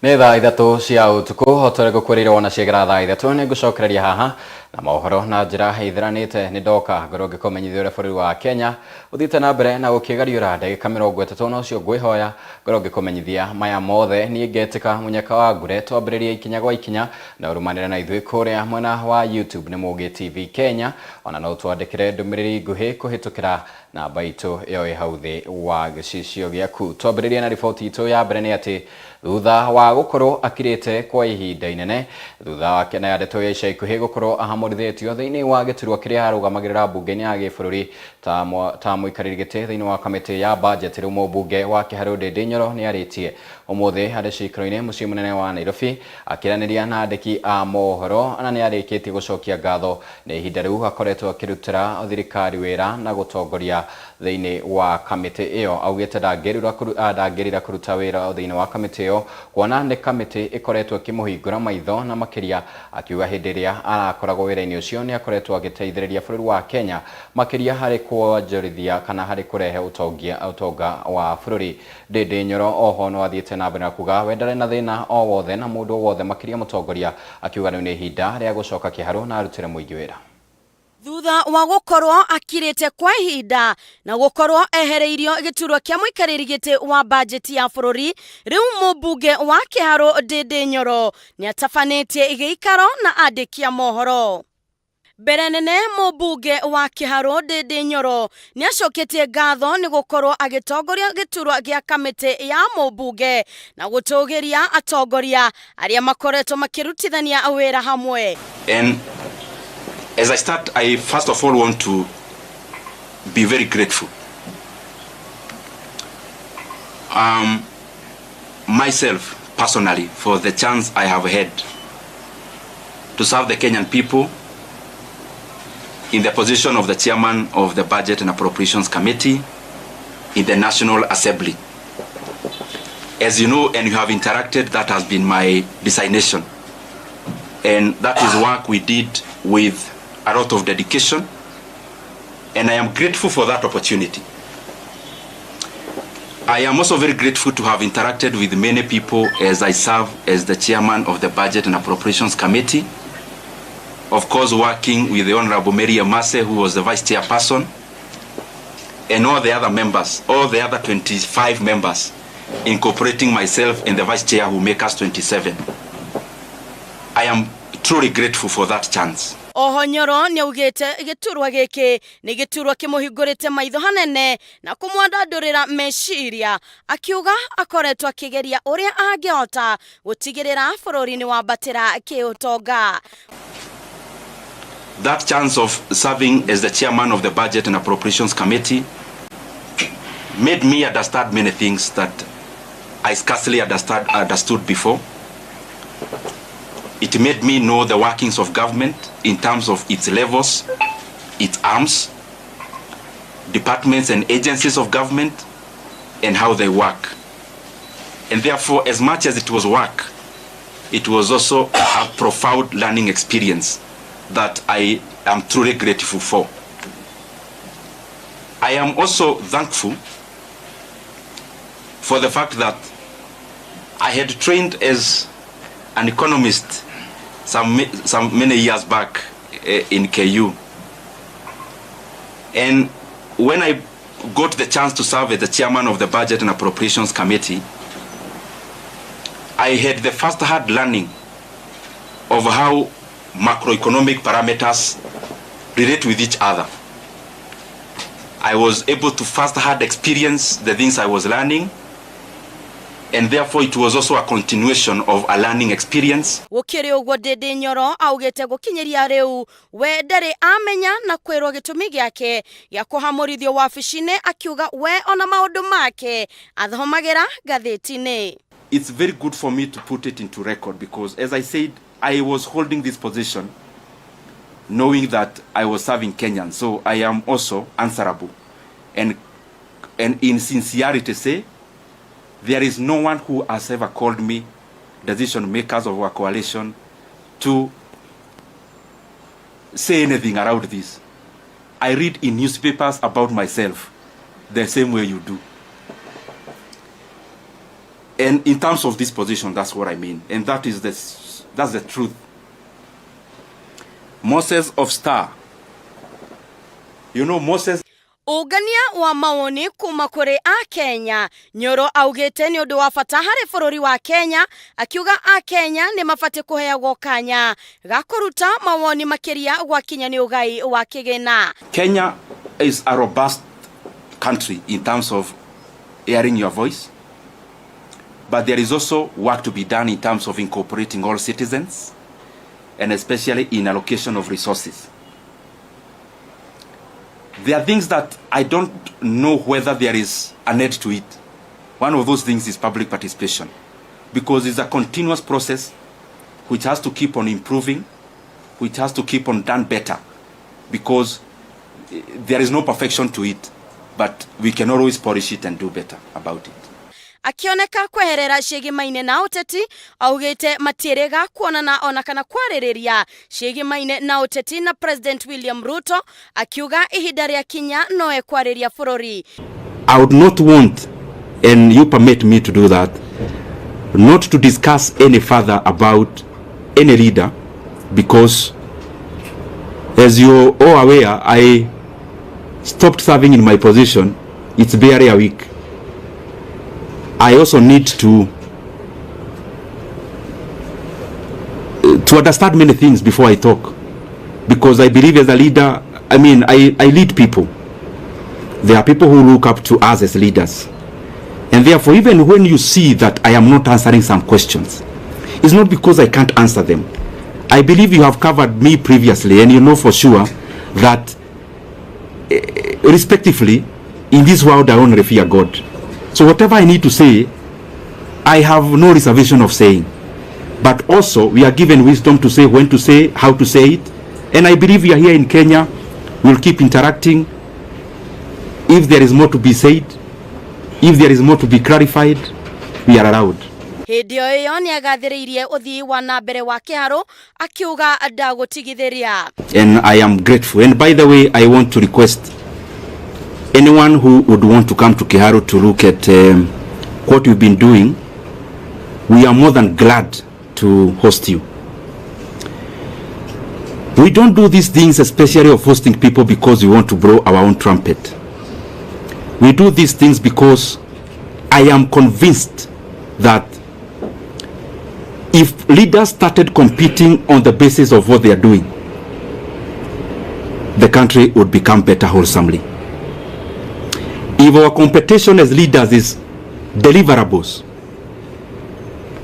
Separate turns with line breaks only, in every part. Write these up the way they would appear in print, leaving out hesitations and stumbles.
Nĩ thaa ithatu cia ũtukũ hotore gũkũrĩrwo na ciagĩra thaa ithatu nĩ ngũcokereria haha na mohoro na njĩra ĩtheranĩte nĩ ndoka ngorwo ngĩkũmenyithia ũrĩa bũrũri wa Kenya ũthiĩte na mbere na gũkĩgariũra ndagĩka 30 na ũcio ngwĩhoya ngorwo ngĩkũmenyithia maya mothe niĩ ngetĩka mũnyaka wa ngure twambĩrĩrie ikinya gwa ikinya na ũrũmanĩre na ithuĩ kũrĩa mwena wa YouTube nĩ Mũgĩ TV Kenya ona no twandĩkĩre ndũmĩrĩri nguhĩ kũhĩtũkĩra namba itũ ĩyo ĩ hau thĩ wa gĩcicio gĩaku. Twambĩrĩrie na riboti itũ ya mbere nĩ atĩ thutha wa gũkorwo akirĩte kwa ihinda inene thutha wake na ndeto ya ica ikuhĩ gũkorwo ahamũrithĩtio thĩinĩ wa gĩturwa kĩrĩa arũgamagĩrĩra mbunge-inĩ ya gĩbũrũri ta mũikarĩri gĩtĩ thĩinĩ wa kamĩtĩ ya budget rĩu mũmbunge wa Kĩharũ Ndĩndĩ Nyoro nĩ arĩtie ũmũthĩ harĩ cikaro-inĩ mũciĩ mũnene wa Nairobi akĩranĩria na andĩki a mohoro na nĩ arĩkĩtie gũcokia ngatho nĩ ihinda rĩu akoretwo akĩrutĩra thirikari wĩra na gũtongoria thĩinĩ wa kamĩtĩ ĩyo. Augĩte ndangĩrira kũruta wĩra thĩinĩ wa kamĩtĩ ĩyo kuona nĩ kamĩtĩ ĩkoretwo ĩkĩmũhingũra maitho na makĩria akiuga hĩndĩ ĩrĩa arakoragwo wĩra-inĩ ũcio nĩ akoretwo agĩteithĩrĩria bũrũri wa Kenya makĩria harĩ kuonjorithia kana harĩ kũrehe ũtonga wa bũrũri. Ndĩndĩ Nyoro oho no athiĩte na mbere na kuga we ndarĩ na thĩna o wothe na mũndũ wothe makĩria mũtongoria akiuga rĩu nĩ ihinda rĩa gũcoka Kĩharũ na arutĩre mũingĩ wĩra.
Thutha wa gũkorwo akirĩte kwa ihinda na gũkorwo ehereirio gĩturwa kĩa mũikarĩri gĩtĩ wa budget ya bũrũri rĩu mũmbunge wa Kĩharũ Ndĩndĩ Nyoro nĩ atabanĩtie gĩikaro na andĩki a mohoro. Mbere nene mũmbunge wa Kĩharũ Ndĩndĩ Nyoro nĩ acoketie ngatho nĩ gũkorwo agĩtongoria gĩturwa gĩa kamĩtĩ ya mũmbunge na gũtũgĩria atongoria arĩa makoretwo makĩrutithania wĩra hamwe.
As I start, I first of all want to be very grateful. Myself, personally, for the chance I have had to serve the Kenyan people in the position of the chairman of the Budget and Appropriations Committee in the National Assembly. As you know and you have interacted, that has been my designation. And that is work we did with a lot of dedication, and I am grateful for that opportunity. I am also very grateful to have interacted with many people as I serve as the chairman of the Budget and Appropriations Committee. Of course, working with the Honorable Mary Amase, who was the vice chairperson, and all the other members, all the other 25 members, incorporating myself and the vice chair who make us 27. I am truly grateful for that chance.
Oho Nyoro nĩ augĩte gĩturwa gĩkĩ nĩ gĩturwa kĩmũhingũrĩte maitho hanene na kũmwandandũrĩra meciria akiuga akoretwo akĩgeria ũrĩa angĩhota gũtigĩrĩra bũrũri nĩ wambatĩra kĩũtonga.
That chance of serving as the chairman of the Budget and Appropriations Committee made me understand many things that I scarcely understood before. It made me know the workings of government in terms of its levels, its arms, departments and agencies of government, and how they work. And therefore, as much as it was work, it was also a profound learning experience that I am truly grateful for. I am also thankful for the fact that I had trained as an economist some many years back in KU, and when I got the chance to serve as the chairman of the Budget and Appropriations Committee, I had the first-hand learning of how macroeconomic parameters relate with each other. I was able to first-hand experience the things I was learning, and therefore it was also a continuation of a learning experience.
Gũkĩrĩ ũguo Ndĩndĩ Nyoro augĩte gũkinyĩria rĩu we ndarĩ amenya na kwĩrwo gĩtũmi gĩake gĩa kũhamũrithio wabici-inĩ akiuga we ona maũndũ make athomagĩra ngathĩti-inĩ.
It's very good for me to put it into record because, as I said, I was holding this position knowing that I was serving Kenyans, so I am also answerable. And in sincerity say, there is no one who has ever called me decision makers of our coalition to say anything around this. I read in newspapers about myself the same way you do. And in terms of this position, that's what I mean. And that's the truth. Moses of Star. You know Moses.
Ugania wa maoni kuma kuri a Kenya. Nyoro augite ni undu wa bata hari bururi wa Kenya, akiuga a Kenya ni mabati kuheagwo kanya ga kuruta mawoni makiria gwakinya ni ugai wa kigina.
Kenya is a robust country in terms of hearing your voice, but there is also work to be done in terms of incorporating all citizens, and especially in allocation of resources. There are things that I don't know whether there is a net to it. One of those things is public participation, because it's a continuous process which has to keep on improving, which has to keep on done better, because there is no perfection to it, but we can always polish it and do better about it.
Akioneka kweherera ciĩgimaine na ũteti, augĩte matirega kuonana ona kana kwarĩrĩria ciĩgimaine na ũteti na President William Ruto, akiuga ihinda rĩa kinya no ekwarĩria bũrũri.
I would not want, and you permit me to do that, not to discuss any further about any leader, because as you're all aware, I stopped serving in my position. It's barely a week. I also need to understand many things before I talk, because I believe as a leader, I lead people. There are people who look up to us as leaders, and therefore even when you see that I am not answering some questions, it's not because I can't answer them. I believe you have covered me previously, and you know for sure that respectively in this world I only fear God. So whatever I need to say, I have no reservation of saying. But also, we are given wisdom to say when to say, how to say it. And I believe we are here in Kenya. We'll keep interacting. If there is more to be said, if there is more to be clarified, we are allowed.
Hindi iyo ni agathiriirie uthii wa na mbere wa kiharo, akiuga ndagũtigithĩria.
And I am grateful. And by the way, I want to request anyone who would want to come to Kiharu to look at what we've been doing, we are more than glad to host you. We don't do these things, especially of hosting people, because we want to blow our own trumpet. We do these things because I am convinced that if leaders started competing on the basis of what they are doing, the country would become better wholesomely. If our competition as leaders is deliverables,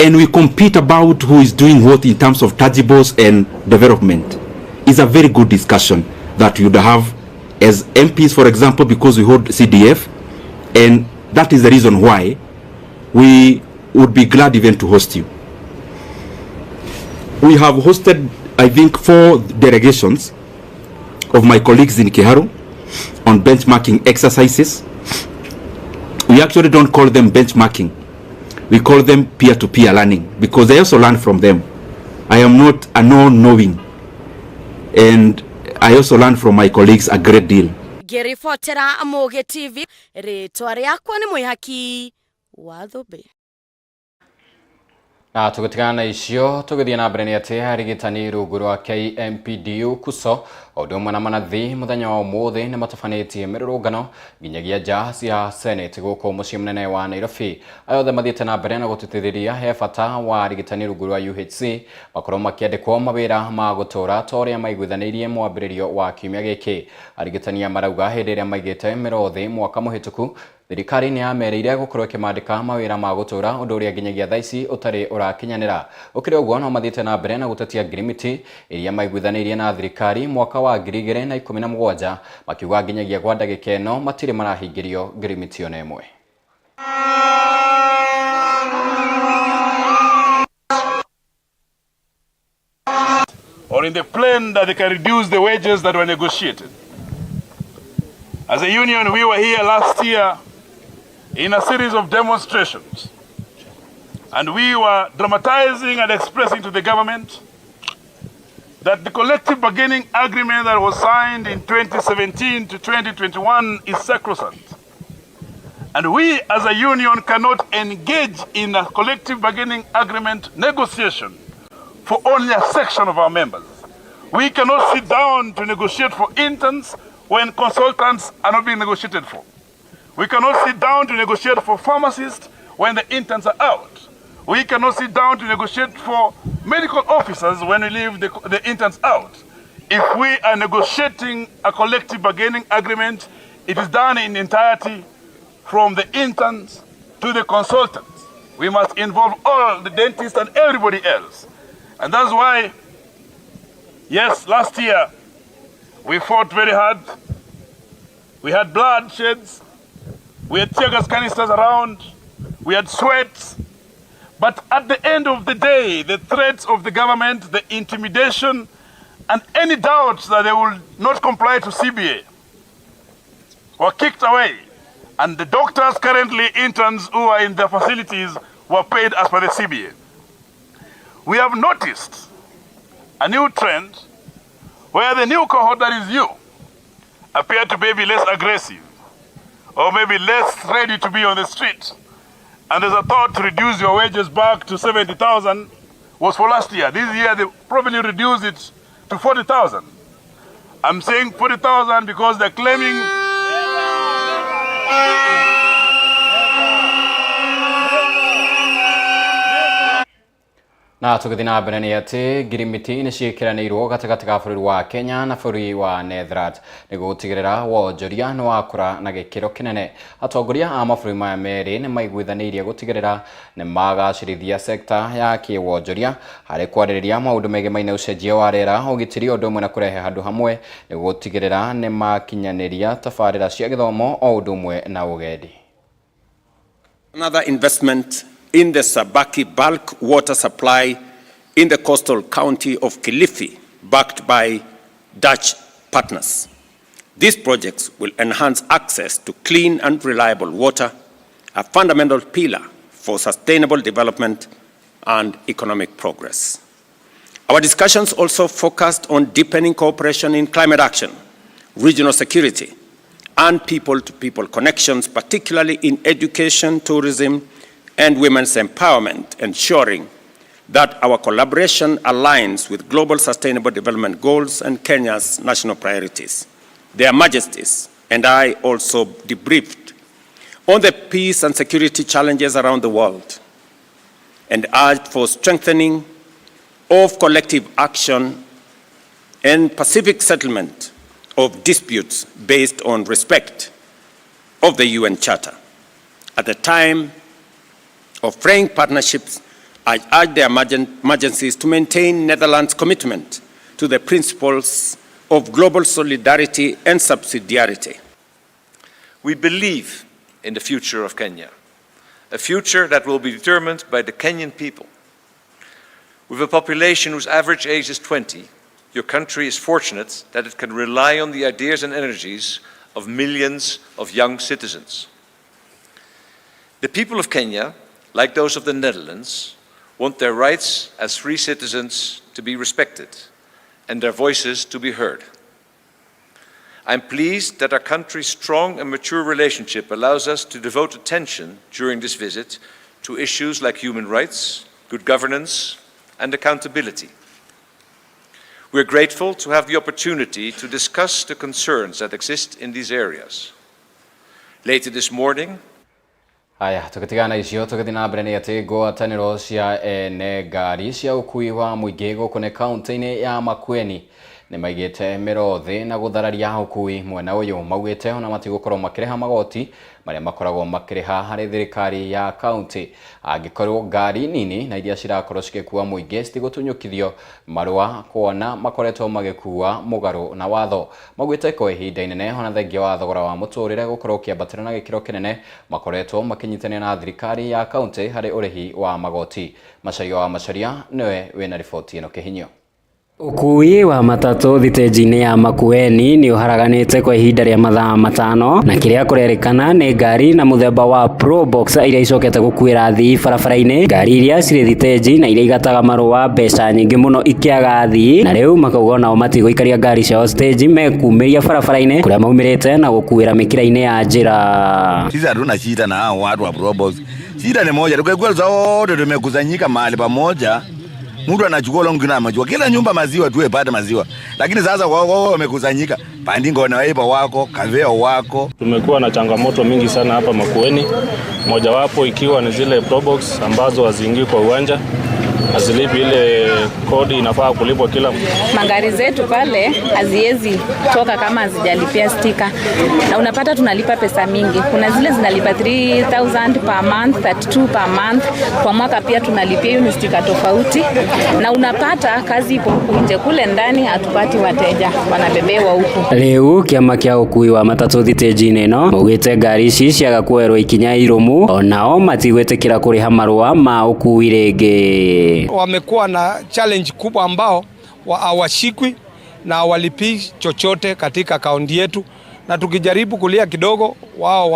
and we compete about who is doing what in terms of tangibles and development, is a very good discussion that you would have as MPs, for example, because we hold CDF, and that is the reason why we would be glad even to host you. We have hosted, I think, 4 delegations of my colleagues in Kiharu on benchmarking exercises. We actually don't call them benchmarking. We call them peer-to-peer learning, because I also learn from them. I am not a non-knowing, and I also learn from my colleagues a great deal.
Ngĩribotera Mohoro TV, rĩtwa rĩakwa nĩ Mwĩhaki wa Thũmbĩ.
Na tugutigana na icio tugithie na mbere ni ati arigitani rungu rwa KMPDU kuso odumwe na manathi muthenya wa umuthi ni matafanetie mirurungano nginyagia nja cia Senate guku mucii munene wa Nairobi. Ayothe mathiete na mbere na gututithiriria he bata wa arigitani rungu rwa UHC makorwo makiandikwo mawira ma gutura toria maiguithanirie mwambiririo wa kiumia giki. Arigitani marauga hindi iria maigite mirothi mwaka muhituku thirikari ni yamereire gukorwo ikimandika mawira ma gutura undu uria nginyagia thaici utari urakinyanira. Ukiri uguo no mathiete na mbere na gutetia ngirimiti iria maiguithanirie na thirikari mwaka wa 2017 makiuga nginyagia gwa ndagika ino matire marahingirio ngirimiti ona imwe.
Or in the plan that they can reduce the wages that were negotiated. As a union, we were here last year in a series of demonstrations, and we were dramatizing and expressing to the government that the collective bargaining agreement that was signed in 2017 to 2021 is sacrosanct, And we as a union cannot engage in a collective bargaining agreement negotiation for only a section of our members. We cannot sit down to negotiate for interns when consultants are not being negotiated for. We cannot sit down to negotiate for pharmacists when the interns are out. We cannot sit down to negotiate for medical officers when we leave the interns out. If we are negotiating a collective bargaining agreement, it is done in entirety from the interns to the consultants. We must involve all the dentists and everybody else. And that's why, yes, last year we fought very hard. We had bloodsheds. We had tear gas canisters around. We had sweats. But at the end of the day, the threats of the government, the intimidation, and any doubts that they will not comply to CBA were kicked away. And the doctors, currently interns who are in their facilities, were paid as per the CBA. We have noticed a new trend where the new cohort, that is you, appear to maybe less aggressive or maybe less ready to be on the street. And there's a thought to reduce your wages back to 70,000 was for last year. This year they probably reduced it to 40,000. I'm saying 40,000 because they're claiming
na tugithina mbere ni ati ngirimiti ni ciikiranirwo gatagati ka bũrũri wa Kenya na bũrũri wa Netherlands niguo gutigirira wonjoria ni wakura na gikiro kinene. Atongoria a mabũrũri maya meri ni maiguithanirie gutigirira ni magacirithia sekta ya kiwonjoria hari kwarĩrĩria maundu mege maina ucenjia wa rĩera ugitiri ũndũ ũmwe na kurehe handu hamwe niguo gutigirira ni makinyaniria tabarĩra cia gĩthomo o ũndũ ũmwe na ũgendi.
Another investment in the Sabaki bulk water supply in the coastal county of Kilifi, backed by Dutch partners. These projects will enhance access to clean and reliable water, a fundamental pillar for sustainable development and economic progress. Our discussions also focused on deepening cooperation in climate action, regional security, and people-to-people connections, particularly in education, tourism, and women's empowerment, ensuring that our collaboration aligns with global sustainable development goals and Kenya's national priorities. Their Majesties and I also debriefed on the peace and security challenges around the world and urged for strengthening of collective action and pacific settlement of disputes based on respect of the UN Charter. At the time of fraying partnerships, I urge their Majesties to maintain Netherlands' commitment to the principles of global solidarity and subsidiarity.
We believe in the future of Kenya, a future that will be determined by the Kenyan people. With a population whose average age is 20, your country is fortunate that it can rely on the ideas and energies of millions of young citizens. The people of Kenya, like those of the Netherlands, want their rights as free citizens to be respected and their voices to be heard. I'm pleased that our country's strong and mature relationship allows us to devote attention during this visit to issues like human rights, good governance, and accountability. We're grateful to have the opportunity to discuss the concerns that exist in these areas. Later this morning,
Haya, tukitigana icio tukithi na mbere ni ati ngwatanĩro cia ene ngari cia ũkui wa mũingĩ gũkũ nĩ kaunti-inĩ ya Makueni nĩ maigĩte mĩro na gũthararia ũkui mwena ũyũ. Maugĩte ona matigũkorwo makĩrĩha magoti marĩa makoragwo makĩrĩha harĩ thirikari ya kaunti angĩkorwo ngari nini na iria cirakorwo cigĩkua mũingĩ citigũtunyũkithio marũa kuona makoretwo magĩkua mũgarũ na watho. Maugĩte kwa ihinda inene ona thengia wa thogora wa mũtũrĩre gũkorwo ũkĩambatĩra na gĩkĩro kĩnene makoretwo makĩnyitanĩra na thirikari ya kaunti harĩ ũrĩhi wa magoti. Macharia wa Macharia nĩwe wĩna riboti ĩno kĩhinyio.
Ukui wa matatu thitĩnji-inĩ ya Makueni nĩ ũharaganĩte kwa ihinda rĩa mathaa matano na kĩrĩa kũrerĩkana nĩ ngari na mũthemba wa Probox iria icokete gũkuĩra athii barabara-inĩ, ngari iria cirĩ thitĩnji na iria igataga marũa mbeca nyingĩ mũno ikĩaga athii, na rĩu makauga nao matigũikaria ngari ciao stage mekumĩria barabara-inĩ kũrĩa maumĩrĩte na gũkuĩra mĩkĩra-inĩ ya njĩra.
Sisi hatuna shida na hao watu wa Probox. Shida ni moja, tukikuwa zote tumekusanyika mahali pamoja. Mtu anachukua longi na maziwa. Kila nyumba maziwa tuwe pata maziwa. Lakini sasa wao wamekusanyika. Pandingo na waiba wako, kaveo wako.
Tumekuwa na changamoto mingi sana hapa Makueni. Mojawapo ikiwa ni zile Probox ambazo haziingii kwa uwanja. Hazilipi ile kodi inafaa kulipwa kila.
Magari zetu pale haziwezi toka kama hazijalipia stika. Na unapata tunalipa pesa mingi. Kuna zile zinalipa 3,000 per month, 32 per month. Kwa mwaka pia tunalipia hiyo stika tofauti. Na unapata kazi ipo nje, kule ndani hatupati wateja, wanabebewa huko.
Leo kiama kia ukui wa matatu thitĩnji-inĩ ĩno maugĩte ngari ici ciaga kuerwo ikinya Irumu, onao matigwĩtĩkĩra kũrĩha marũa ma ukui rĩngĩ.
Wamekuwa na challenge kubwa ambao hawashikwi na walipii chochote katika kaunti yetu, na tukijaribu kulia kidogo wao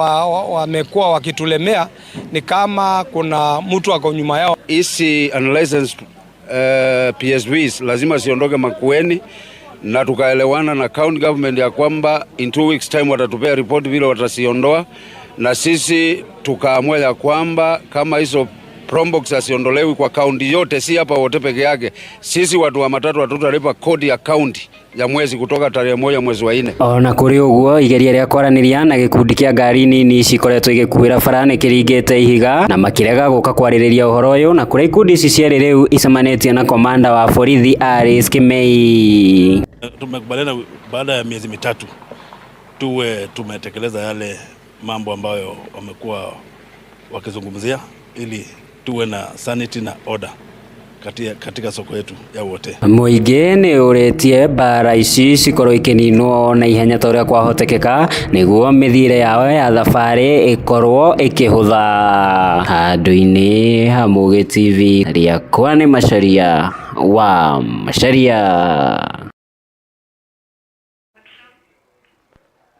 wamekuwa wakitulemea ni kama kuna mtu ako nyuma yao.
Isi unlicensed PSVs lazima siondoke Makueni, na tukaelewana na county government ya kwamba in 2 weeks time watatupea report vile watasiondoa, na sisi tukaamua ya kwamba kama hizo Probox asiondolewi kwa kaunti yote, si hapa wote peke yake, sisi watu wa matatu hatutalipa kodi ya kaunti ya mwezi kutoka tarehe 1 mwezi wa 4.
Ona kuri uguo igeria rĩa kwaranĩria na gĩkundi kĩa ngari nini cikoretwo igĩkuĩra bara nĩ kĩringĩte ihiga na makĩrega gũka kwarĩrĩria ũhoro ũyũ, na kũrĩa ikundi ici cierĩ rĩu icemanĩtie na komanda wa borithi Alice Kimei.
Tumekubaliana baada ya miezi mitatu tuwe tumetekeleza yale mambo ambayo wamekuwa wakizungumzia ili tuwe na sanity na order katika soko yetu ya wote.
Mũingĩ nĩ ũrĩtie bara ici cikorwo ikĩninwo na ihenya ta ũrĩa kwahotekeka nĩguo mĩthiĩre yao ya thabarĩ ĩkorwo ĩkĩhũtha. Handũ-inĩ ha Mũgĩ TV, rĩakwa nĩ Macharia wa Macharia.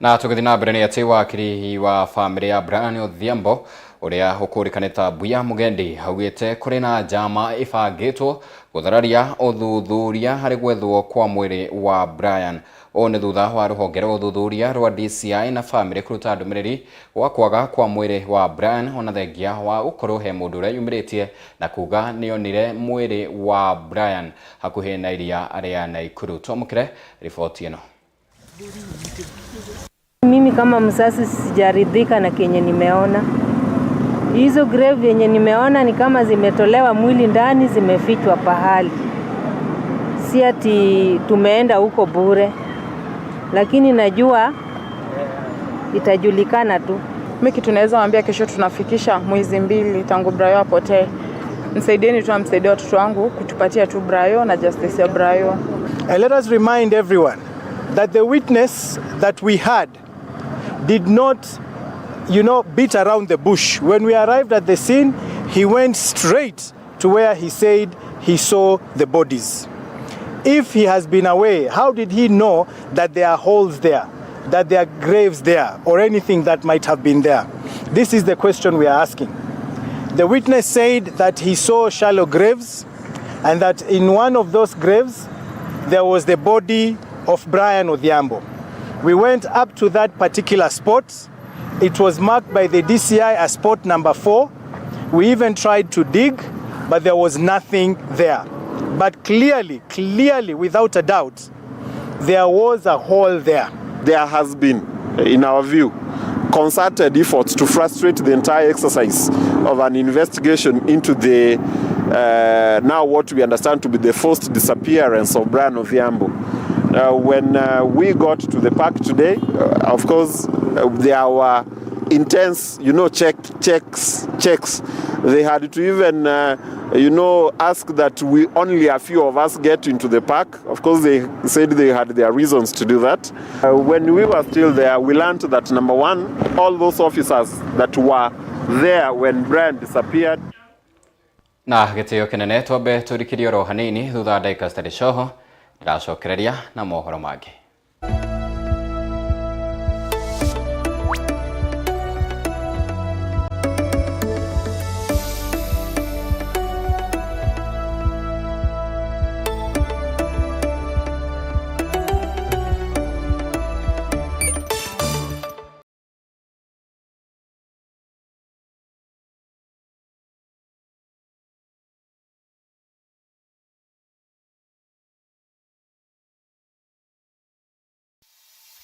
Na tũgĩthiĩ na mbere nĩ atĩ wakiri wa famĩlĩ ya Brian Odhiambo ũrĩa ũkũrĩkanĩta Buya Mugendi augĩte kũrĩ na njama ĩbangĩtwo gũthararia ũthuthuria harĩ gwethwo kwa mwĩrĩ wa Brian. Ũũ nĩ thutha wa rũhonge rwa ũthuthuria rwa DCI na famĩlĩ kũruta ndũmĩrĩri wa kwaga kwa mwĩrĩ wa Brian, ona thengia wa gũkorwo he mũndũ ũrĩa yumĩrĩtie na kuga nĩonire mwĩrĩ wa Brian hakuhĩ na iria rĩa Naikuru. Twamũkĩre riboti ĩno.
Mimi kama mzazi sijaridhika na kenye nimeona. Hizo grave yenye nimeona ni kama zimetolewa mwili ndani, zimefichwa pahali. Si ati tumeenda huko bure. Lakini najua itajulikana tu.
Mimi kitu naweza waambia, kesho tunafikisha mwezi 2 tangu Brayo apotee. Msaidieni tu, amsaidie watoto wangu kutupatia tu Brayo na justice ya Brayo.
Let us remind everyone that the witness that we had did not, beat around the bush. When we arrived at the scene, he went straight to where he said he saw the bodies. If he has been away, how did he know that there are holes there, that there are graves there, or anything that might have been there? This is the question we are asking. The witness said that he saw shallow graves, and that in one of those graves, there was the body of Brian Odhiambo. We went up to that particular spot. It was marked by the DCI as spot number 4. We even tried to dig, but there was nothing there. But clearly, without a doubt, there was a hole there.
There has been, in our view, concerted efforts to frustrate the entire exercise of an investigation into the now what we understand to be the forced disappearance of Brian Odhiambo. When we got to the park today, of course, there were intense, checks. They had to even, ask that we only a few of us get into the park. Of course, they said they had their reasons to do that. When we were still there, we learned that, number one, all those officers that were there when Brian disappeared.
Na gĩtĩo kĩnene twambe tũrikĩrie oro hanini thutha ndagĩka citarĩ coho iracokereria na mohoro mangĩ.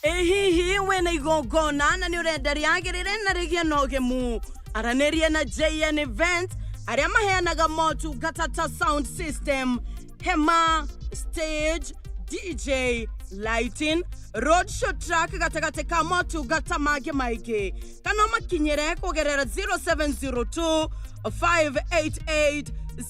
Hihi wena igongona na ni urenda riagirire na rigie nogemu aranerie na JN Events aria maheanaga motungata ta sound system, hema, stage, DJ, lighting, road show track gatagate ka motungata mangĩ maingĩ kana makinyire kugerera 0702 588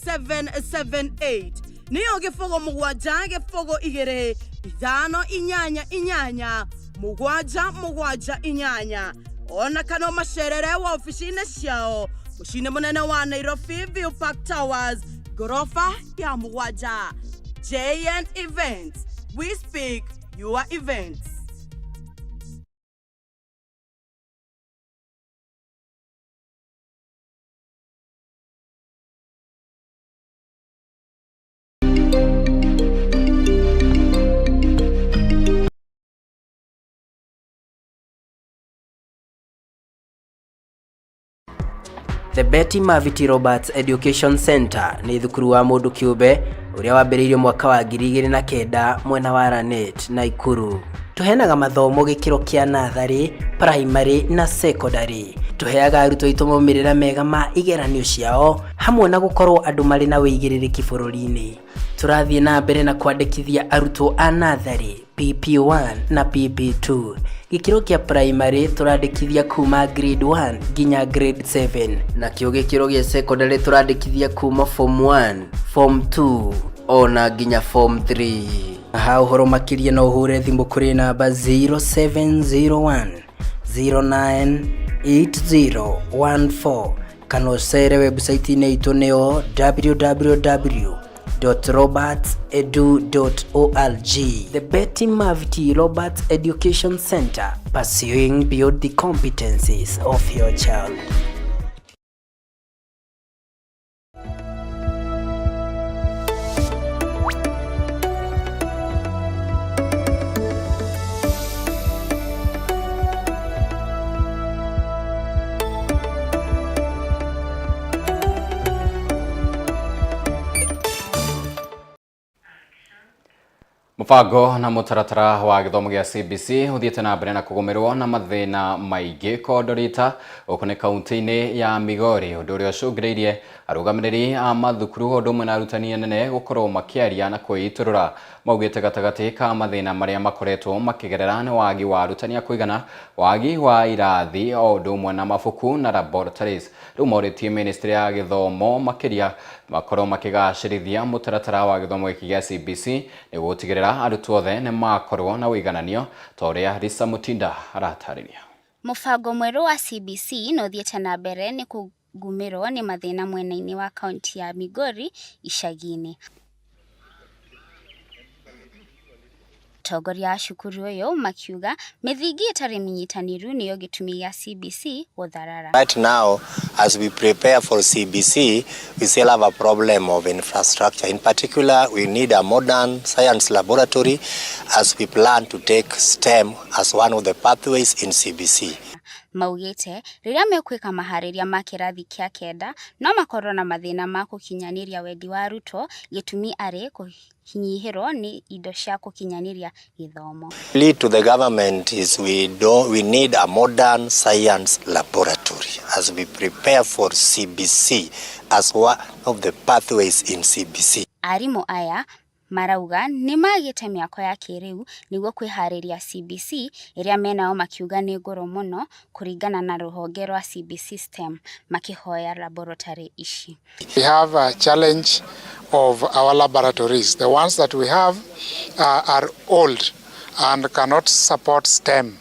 778 niyo gifogo mugwanja gifogo igere ithano inyanya mugwanja inyanya ona kana macerere wa ofisine ciao mucine munene wa Nairobi View Park Towers gorofa ya mugwanja. JN Events, we speak your events.
The Betty Maviti Roberts Education Center ni thukuru wa mundu kiumbe uria wambiriirio mwaka wa 2009 mwena wa Ranet na Ikuru. Tuheanaga mathomo gikiro kia nathari, primary na secondary. Tuheaga arutwo aitũ maumĩrĩra mega ma igeranio ciao hamwe na gukorwo andu mari na wĩigĩrĩrĩki bũrũri-inĩ. Tũrathiĩ na mbere na kwandĩkithia arutwo a nathari, PP1 na PP2. Gikiro kia primary turandikithia kuma grade 1 ginya grade 7 na kio gikiro gia secondary turandikithia kuma form 1, form 2 ona ginya form 3. Ha uhoro makiria no hure thimu kuri namba 0701 098014 kana ucere website ine itu neo www.robertsedu.org. The Betty Maviti Roberts Education Center, pursuing beyond the competencies of your child.
Mubango na mutaratara wa githomo gia CBC uthiete na mbere na kugumirwo na mathina maingi Kodorita ukone kaunti-ini ya Migori undu uria ucungiriirie arugamiriri a mathukuru undu umwe na arutani anene gukorwo makiaria na kwiturura maugite gatagati ka mathina maria makoretwo makigerera ni wagi wa arutani a kuigana, wagi wa irathi undu umwe na mabuku na laboratories. Riu moritie ministry ya githomo makiria makorwo makigacirithia mutaratara wa githomo giki gia CBC ni gutigirira arutwo othe ni makorwo na wigananio toria Risa Mutinda aratariria.
Mubango mweru wa CBC no thiete na mbere ni kugumirwo ni mathina mwena-ini wa kaunti ya Migori icagi-ini. Togoria shukuru uyu makiuga mithingi itari minyitaniru niyo gitumi gia CBC gutharara.
Right now, as we prepare for CBC, we still have a problem of infrastructure. In particular, we need a modern science laboratory as we plan to take STEM as one of the pathways in CBC.
Maugite riria mekwika mahariria ma kirathi kia kenda no makorwo na mathina ma kukinyaniria wendi wa arutwo gitumi ari kuhinyihirwo ni indo cia kukinyaniria githomo.
Lead to the government is we need a modern science laboratory as we prepare for CBC as one of the pathways in CBC.
Arimu aya marauga ni magite miako ya kiriu niguo kwihariria CBC iria menao makiuga ni ngoro muno kuringana na ruhonge rwa CBC STEM makihoya laboratory ici.
We have a challenge of our laboratories. The ones that we have are old and cannot support STEM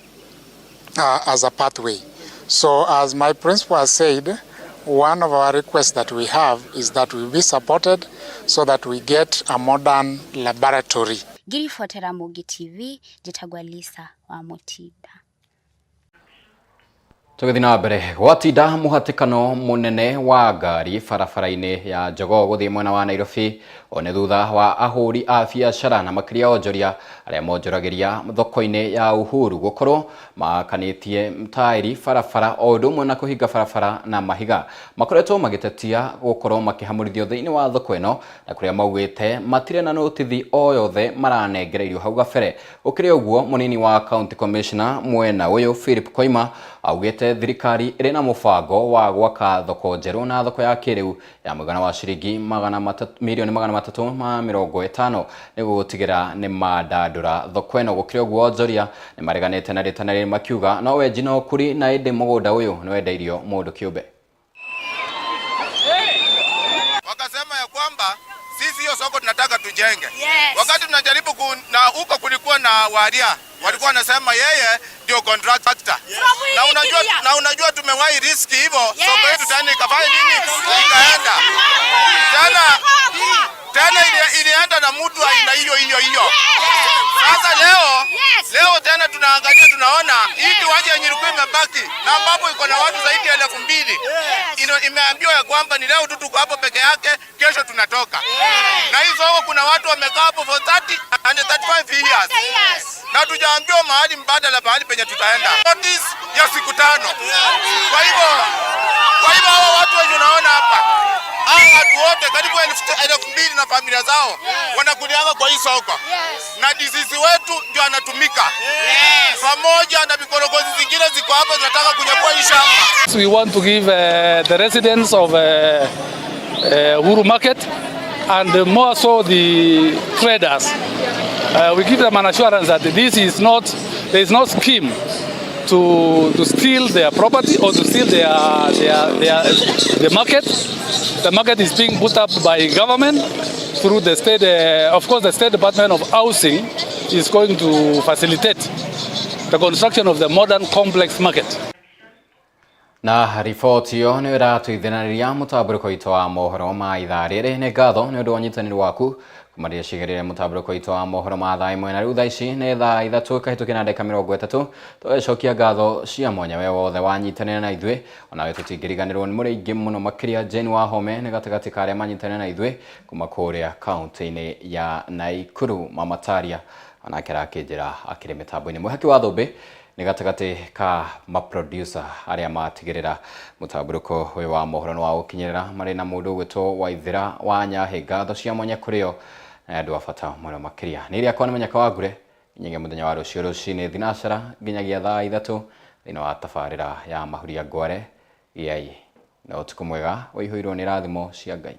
as a pathway. So as my principal has said, one of our requests that we have is that we be supported so that we get a modern laboratory.
ngiribotera Mugi TV njitagwa Lisa wa Mutinda.
Tugithina mbere gwatinda muhatikano munene wa ngari barabara-ini ya Jogoo guthii mwena wa Nairobi one thutha wa ahuri a biacara na makiria onjoria aria monjoragiria thoko-ini ya Uhuru gukorwo makanitie tairi barabara o undu umwe na kuhinga barabara na mahiga makoretwo magitetia gukorwo makihamurithio thiini wa thoko ino na kuria maugite matire na notithi o yothe maranengereirio hau gabere. Ukiri uguo munini wa county commissioner mwena uyu Philip Koima augite thirikari iri na mubango wa gwaka thoko njeru na thoko ya kiriu ya mugana wa ciringi milioni 350 niguo gutigira ni mandandura thoko ino. Gukiri uguo onjoria ni mareganite na ritana riri makiuga no wenji no kuri na indi mugunda uyu ni wendeirio mundu kiumbe.
Wakasema ya kwamba sisi hiyo soko tunataka tujenge. Wakati tunajaribu na huko kulikuwa na waria walikuwa wanasema yeye ndio contractor. Na unajua tumewahi riski hivyo soko yetu tena ikafanya nini? Ikaenda. Tena ilienda na mtu aina hiyo. Sasa leo tena tunaangalia tunaona hii kiwanja yenye ilikuwa imebaki na ambapo iko na watu zaidi ya 2,000. Imeambiwa ya kwamba ni leo tu tuko hapo peke yake, kesho tunatoka. Na hizo kuna watu wamekaa hapo for 30 and 35 years. Na tujaambiwa mahali mbadala mahali penye tutaenda. Notice ya siku 5. Kwa hivyo hao watu wenye unaona hapa, hao watu wote karibu 2,000 na familia zao wanakulianga kwa hii soko. Na disease wetu ndio anatumika. Pamoja na vikorogozi zingine ziko hapa tunataka kunyakua hii shamba.
We want to give the residents of Uhuru Market and more so the traders, we give them an assurance that there is no scheme to steal their property or to steal the market. The market is being put up by government through the state. Of course, the State Department of Housing is going to facilitate the construction of the modern complex market.
Na ripoti yo ni iratuithaniriria mutamburuko itu wa mohoro ma ithaa riri ni ngatho ni undu wa nyitaniri waku kumaria cigirire mutamburuko itu wa mohoro ma thaa imwe na riu thaa ici ni thaa ithatu kahitukina ndeka 30 tugecokia ngatho cia mwanya we wothe wanyitanire na ithui onawe tutingiriganirwo ni muringi muno makiria Jane Wahome ni gatagati ka aria manyitanire na ithui kuma kuria kaunti-ini ya Naikuru Mamataria onake arakijira akiri mitambo-ini muhaki wa thumbi ni gatagati ka maproducer aria matigirira mutamburuko uyu wa mohoro no wa ukinyirira mari na mundu gwitwo Waithira wa Nyahi. Ngatho cia mwanya kurio na andu abata muno makiria ni iria kwa menyeka wagure nyinge muthenya wa rucio rucini thinacara nginyagia thaa 3 thina wa tafarira ya mahuria ngware yai na utuku mwega uihuirwo ni rathimo cia Ngai.